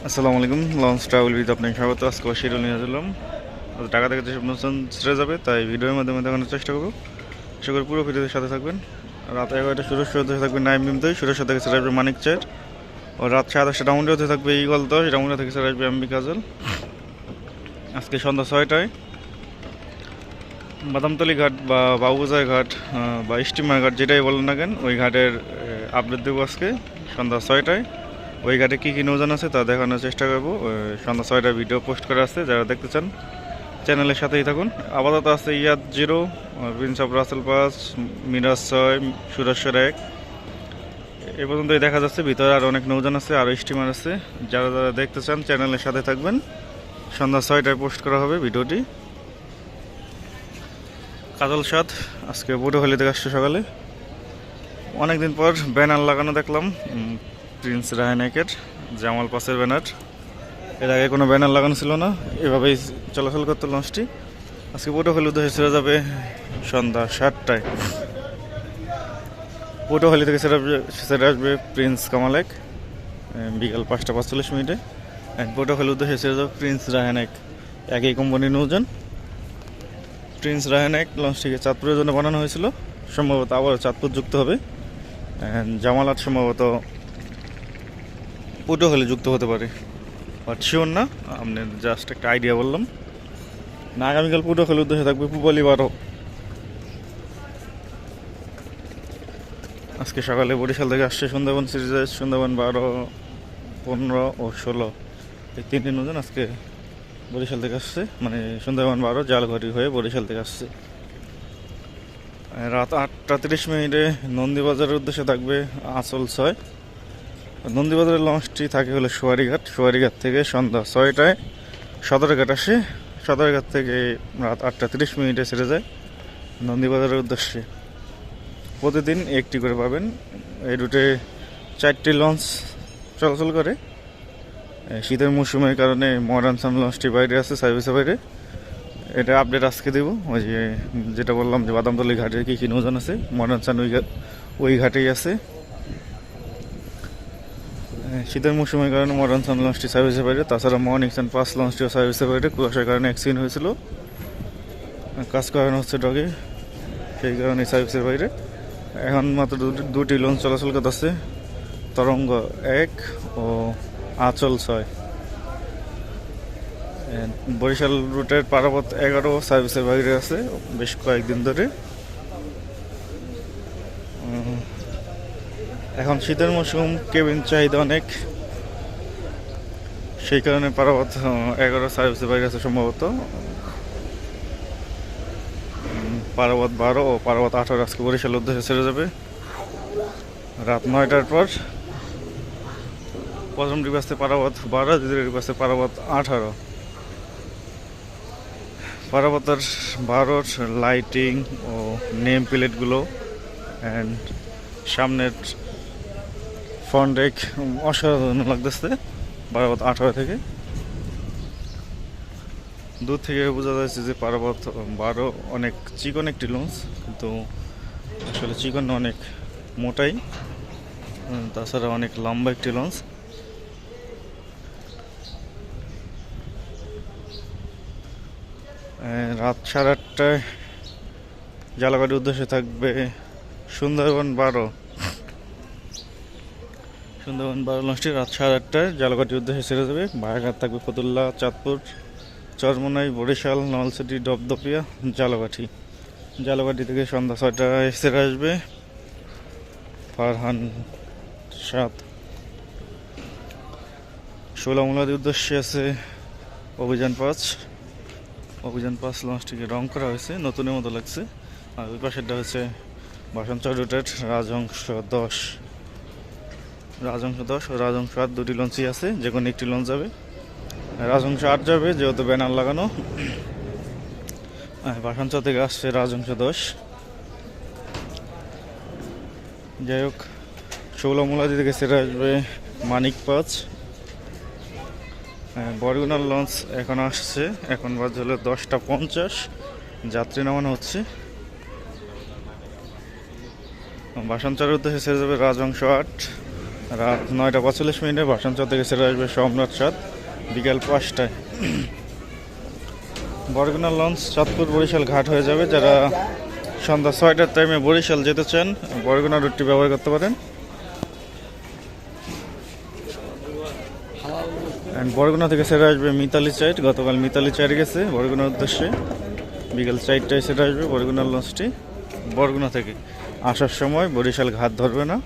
আসসালামু আলাইকুম, launch travel with আপনাকে স্বাগত। আজকে শিডিউল নিয়ে আসলাম। ঢাকা থেকে যেসব নতুন ছেড়ে যাবে তাই ভিডিওর মাধ্যমে দেখানোর চেষ্টা করবো। আশা করি পুরো ভিডিওর সাথে থাকবেন। রাত 11টা সুরেশ্বর থাকবে নাইম বিমতই, সুরেশ্বর থেকে ছেড়ে আসবে মানিক চার। ও রাত 10:30 ডাউনডে থাকবে ইগল 10, ডাউনডে থেকে ছেড়ে আসবে এমবি কাজল। আজকে সন্ধ্যা 6টায় বাদামতলি ঘাট বা বাবুবাজার ঘাট বা স্টিমার ঘাট যেটাই বলেন না কেন, ওই ঘাটের আপডেট দেবো আজকে সন্ধ্যা 6টায়। ওই ঘাটে কী কী নৌযান আছে তা দেখানোর চেষ্টা করবো। সন্ধ্যা 6টায় ভিডিও পোস্ট করা আছে, যারা দেখতে চান চ্যানেলের সাথেই থাকুন। আপাতত আছে ইয়াদ 0, প্রিন্স অফ রাসেল পাস, মিরাজ 6, সুরেশ্বর 1। এ পর্যন্তই দেখা যাচ্ছে। ভিতরে আর অনেক নৌযান আছে, আরও স্টিমার আছে। যারা যারা দেখতে চান চ্যানেলের সাথে থাকবেন। সন্ধ্যা 6টায় পোস্ট করা হবে ভিডিওটি। কাজল সাদ আজকে পটুয়াখালী থেকে আসছে সকালে। অনেকদিন পর ব্যানার লাগানো দেখলাম প্রিন্স রায়নাকের জামাল পাসের ব্যানার। এর আগে কোনো ব্যানার লাগানো ছিল না, এভাবেই চলাচল করতো লঞ্চটি। আজকে পটুয়াখালী উদ্দেশ্যে ছেড়ে যাবে সন্ধ্যা 7টায়। পটুয়াখালী থেকে ছেড়ে আসবে প্রিন্স কামালেক বিকাল 5:45। পটুয়াখালী উদ্দেশ্যে ছেড়ে যাবে প্রিন্স রায়নাক, একই কোম্পানির নৌযান। প্রিন্স রায়নাক লঞ্চটিকে চাঁদপুরের জন্য বানানো হয়েছিল, সম্ভবত আবার চাঁদপুর যুক্ত হবে। জামালাত সম্ভবত পটুয়াখালী যুক্ত হতে পারে, বাট শিওর না, আপনি জাস্ট একটা আইডিয়া বললাম। না, আগামীকাল পটুয়াখালী উদ্দেশ্যে থাকবে পুবালি 12। আজকে সকালে বরিশাল থেকে আসছে সুন্দরবন সিরিজের সুন্দরবন 12, 15 ও 16, এই তিনটি নৌযান আজকে বরিশাল থেকে আসছে, মানে সুন্দরবন 12 জালঘাটি হয়ে বরিশাল থেকে আসছে। রাত 8:30 নন্দীবাজারের উদ্দেশ্যে থাকবে আঁচল 6। নন্দীবাজারের লঞ্চটি থাকে হলো সোয়ারিঘাট থেকে সন্ধ্যা 6টায় সদরঘাট আসে। সদরঘাট থেকে রাত 8:30 ছেড়ে যায় নন্দীবাজারের উদ্দেশ্যে। প্রতিদিন একটি করে পাবেন। এই রুটে 4টি লঞ্চ চলাচল করে। শীতের মৌসুমের কারণে মডার্ন সান লঞ্চটি বাইরে আছে, সার্ভিসের বাইরে। এটা আপডেট আজকে দেবো। ওই যে যেটা বললাম যে বাদামতলি ঘাটে কী কী নৌযান আছে, মডার্ন সান ওই ঘাটেই আছে। শীতের মৌসুমের কারণে মডার্ন সান লঞ্চটি সার্ভিসের বাইরে। তাছাড়া মর্নিং সান পাস লঞ্চটিও সার্ভিসের বাইরে। কুয়াশার কারণে অ্যাক্সিডেন্ট হয়েছিল, কাজ করানো হচ্ছে ডগে, সেই কারণে সার্ভিসের বাইরে। এখন মাত্র দুটি লঞ্চ চলাচল করতেছে, তরঙ্গ 1 ও আঁচল 6। বরিশাল রুটের পারাবত 11 সার্ভিসের বাইরে আছে বেশ কয়েকদিন ধরে। এখন শীতের মৌসুম, কেবিন চাহিদা অনেক, সেই কারণে পারাবত 11 সার্ভিসের বাইরে আছে সম্ভবত। পারাবত 12 ও পারাবত 18 আজকে বরিশাল উদ্দেশ্যে ছেড়ে যাবে রাত 9টার পর। প্রথম ট্রিপ আসছে পারাবত 12, দ্বিতীয় ট্রিপ আসছে পারাবত 18। পারাবতের 12 লাইটিং ও নেম প্লেটগুলো অ্যান্ড সামনের ফ্রন্ট ডেক অসাধারণ লাগতেছে পারাবত 18 থেকে। দূর থেকে বোঝা যাচ্ছে যে পারাবত 12 অনেক চিকন একটি লঞ্চ, কিন্তু আসলে চিকন অনেক মোটাই, তাছাড়া অনেক লম্বা একটি লঞ্চ। রাত 8:30 জালাগাড়ির উদ্দেশ্যে থাকবে সুন্দরবন 12। সুন্দরবন 12 লঞ্চটি রাত 8:30 জালাগাড়ির উদ্দেশ্যে ছেড়ে যাবে। ভাড়াঘাট থাকবে ফতুল্লা, চাঁদপুর, চরমোনাই, বরিশাল, নলছিটি, ডবদপিয়া, জালাগাঠি। জালাগাঠি থেকে সন্ধ্যা 6টায় ছেড়ে আসবে ফারহান 7। শোলামুলার উদ্দেশ্যে আছে অভিযান 5। অভিযান 5 লঞ্চটিকে রং করা হয়েছে, নতুনের মতো লাগছে। আর ওই পাশেরটা হচ্ছে বাসন্তচর রুটের রাজহংস 10। রাজহংস 10 ও রাজহংস 8 দুটি লঞ্চই আছে, যে কোনো একটি লঞ্চ যাবে। রাজহংস 8 যাবে যেহেতু ব্যানার লাগানো। বাসন্তচর থেকে আসছে রাজহংস 10। যাই হোক, শৌলামুলাদি থেকে ছেড়ে আসবে মানিক 5। বরগুনার লঞ্চ এখন আসছে, এখন বাজে হলো 10:50, যাত্রী নামানো হচ্ছে। বাসন্তচারের উদ্দেশ্যে ছেড়ে যাবে রাজহংস 8। রাত 9:45 ভাষাঞ্চল থেকে ছেড়ে আসবে সম্রাট 7 বিকাল 5টায়। বরগুনা লঞ্চ চাঁদপুর বরিশাল ঘাট হয়ে যাবে। যারা সন্ধ্যা 6টার টাইমে বরিশাল যেতে চান বরগুনা রুটটি ব্যবহার করতে পারেন। বরগুনা থেকে ছেড়ে আসবে মিতালি চাইট। গতকাল মিতালি চাইট গেছে বরগুনার উদ্দেশ্যে, বিকাল 4টায় ছেড়ে আসবে বরগুনার লঞ্চটি। বরগুনা থেকে আসার সময় বরিশাল ঘাট ধরবে না,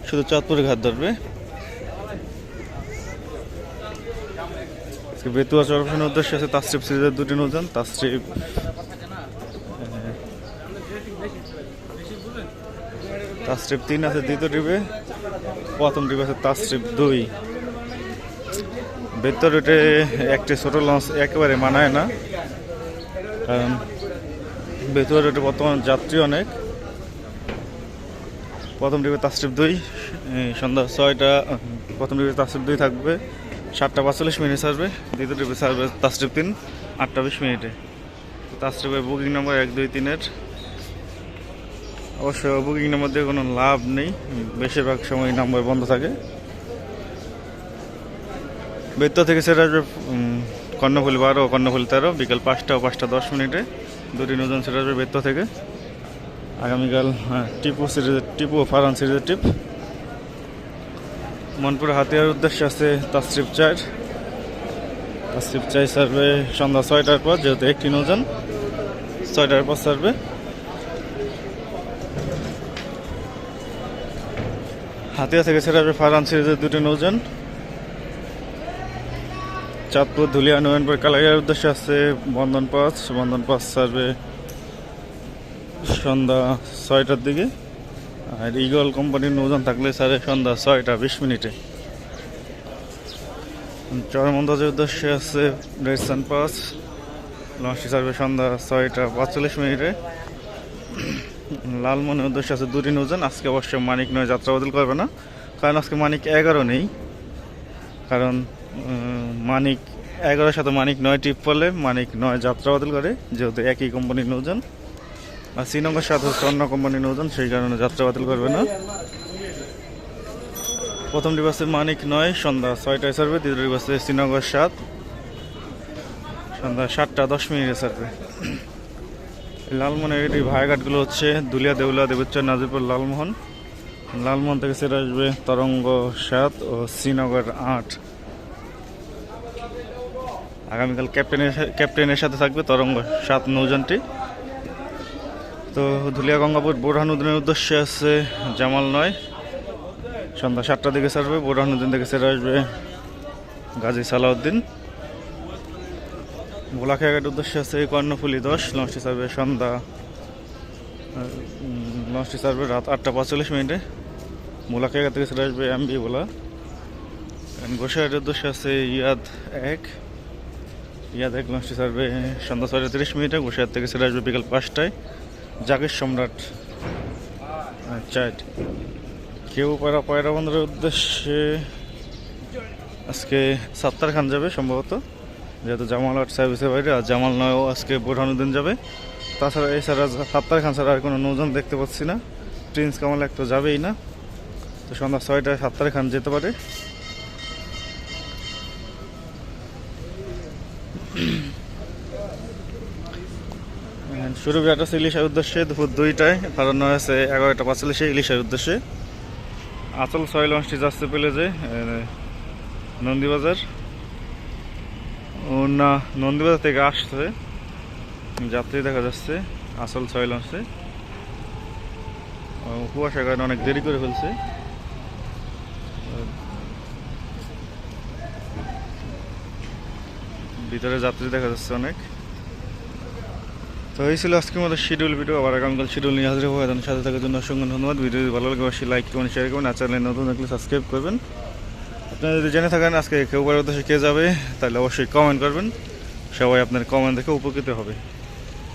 শুধু চাঁদপুর ঘাট ধরবে। বেতুয়া চরফেনের উদ্দেশ্যে আছে তাসরিফ সিরিজের 2টি নৌযান। তাসরিফ 3 আছে দ্বিতীয় ট্রিপে, প্রথম ট্রিপ আছে তাসরিফ 2। বেতুয়া রুটে একটি ছোট লঞ্চ একেবারে মানায় না, কারণ বেতুয়া রুটে বর্তমান যাত্রী অনেক। প্রথম ট্রিপে তাসরিফ 2 সন্ধ্যা 6টা, প্রথম ট্রিপে তাসরিফ 2 থাকবে 7:45 ছাড়বে। দ্বিতীয় ট্রিপে ছাড়বে তাসরিফ 3 8:20। তাসরিফের বুকিং নম্বর 123-এর। অবশ্য বুকিং নম্বর দিয়ে কোনো লাভ নেই, বেশিরভাগ সময় নাম্বার বন্ধ থাকে। বেতুয়া থেকে ছেড়ে আসবে কর্ণফুলি 12 ও কর্ণফুলি 13 বিকাল 5টা ও 5:10। 2টি নৌযান ছেড়ে আসবে বেতুয়া থেকে। আগামীকাল টিপু ও ফারহান সিরিজের ট্রিপ। মনপুর হাতিয়ার উদ্দেশ্যে আছে তাসরিফ 4। তাসরিফ 4 ছাড়বে সন্ধ্যা 6টার পর, যেহেতু একটি নৌযান 6টার পর ছাড়বে। হাতিয়া থেকে ছেড়ে আসবে ফারহান সিরিজের 2টি নৌযান। চাঁদপুর ধুলিয়া নয়নপুর কালাইয়ার উদ্দেশ্যে আছে বন্ধন 5। বন্ধন 5 ছাড়বে সন্ধ্যা 6টার দিকে। আর ইগল কোম্পানির নৌযান থাকলে ছাড়ে সন্ধ্যা 6:20। চরমন্দাজের উদ্দেশ্যে আছে রেডসান 5। লঞ্চটি ছাড়বে সন্ধ্যা 6:45। লালমনের উদ্দেশ্যে আছে 2টি নৌযান। আজকে অবশ্য মানিক 9 যাত্রা বদল করবে না, কারণ আজকে মানিক 11 নেই। কারণ মানিক 11-এর সাথে মানিক 9 ট্রিপ পড়লে মানিক 9 যাত্রা বদল করে, যেহেতু একই কোম্পানির নৌযান। আর শ্রীনগর 7 হচ্ছে অন্য কোম্পানির নৌযান, সেই কারণে যাত্রা বাতিল করবে না। প্রথম ট্রিপ আছে মানিক 9 সন্ধ্যা 6টায় ছাড়বে। দ্বিতীয় ট্রিপ আছে শ্রীনগর 7 সন্ধ্যা 7:10 ছাড়বে। লালমোহনের এই ভায়াঘাটগুলো হচ্ছে দুলিয়া, দেউলা, দেবেচ্চর, নাজিরপুর, লালমোহন। লালমোহন থেকে ছেড়ে আসবে তরঙ্গ 7 ও শ্রীনগর 8। আগামীকাল ক্যাপ্টেনের সাথে থাকবে তরঙ্গ 7 নৌযানটি। তো ধুলিয়া গঙ্গাপুর বোরহানুদ্দিনের উদ্দেশ্যে আছে জামাল 9 সন্ধ্যা 7টার দিকে ছাড়বে। বোরহানুদ্দিন থেকে ছেড়ে আসবে গাজী সালাউদ্দিন। ভোলাখাঘাটের উদ্দেশ্যে আছে কর্ণফুলি 10। লঞ্চটি ছাড়বে রাত 8:45। ভোলাখাঘাট থেকে ছেড়ে আসবে এমবি ভোলা। গোসাইহাটের উদ্দেশ্যে আছে ইয়াদ 1। লঞ্চটি ছাড়বে সন্ধ্যা 6:30। গোসাইহাট থেকে ছেড়ে আসবে বিকাল 5টায় জাগির সম্রাট 4। কেউ পয়রা বন্দরের উদ্দেশ্যে আজকে সাত্তার খান যাবে সম্ভবত, যেহেতু জামাল 8 সার্ভিসের বাইরে। আর জামাল 9ও আজকে বোরহানুদ্দিন যাবে। তাছাড়া এছাড়া সাত্তার খান ছাড়া আর কোনো নৌযান দেখতে পাচ্ছি না। প্রিন্স কামাল এক তো যাবেই না, তো সন্ধ্যা 6টায় সাত্তার খান যেতে পারে। শুরু বিয়াটা ইলিশের উদ্দেশ্যে দুপুর 2টায়। ফারহান 9 আছে 11:45 ইলিশের উদ্দেশ্যে। আচল 6 লঞ্চটি যাচ্ছে পেলে যে নন্দীবাজার না, নন্দীবাজার থেকে আসছে যাত্রী দেখা যাচ্ছে আচল 6 লঞ্চে। কুয়াশার কারণে অনেক দেরি করে ফেলছে। ভিতরে যাত্রী দেখা যাচ্ছে অনেক। তো এই ছিল আজকের মতো শিডিউল ভিডিও। আবার আগামীকাল শিডিউল নিয়ে হাজির হবো। সাথে থাকার জন্য অসংখ্য ধন্যবাদ। ভিডিও যদি ভালো লাগে অবশ্যই লাইক করবেন, শেয়ার করবেন। আর চ্যানেলে নতুন থাকলে সাবস্ক্রাইব করবেন। আপনারা যদি জেনে থাকেন আজকে কেউ উদ্দেশ্যে কে যাবে, তাহলে অবশ্যই কমেন্ট করবেন। সবাই আপনার কমেন্ট দেখে উপকৃত হবে।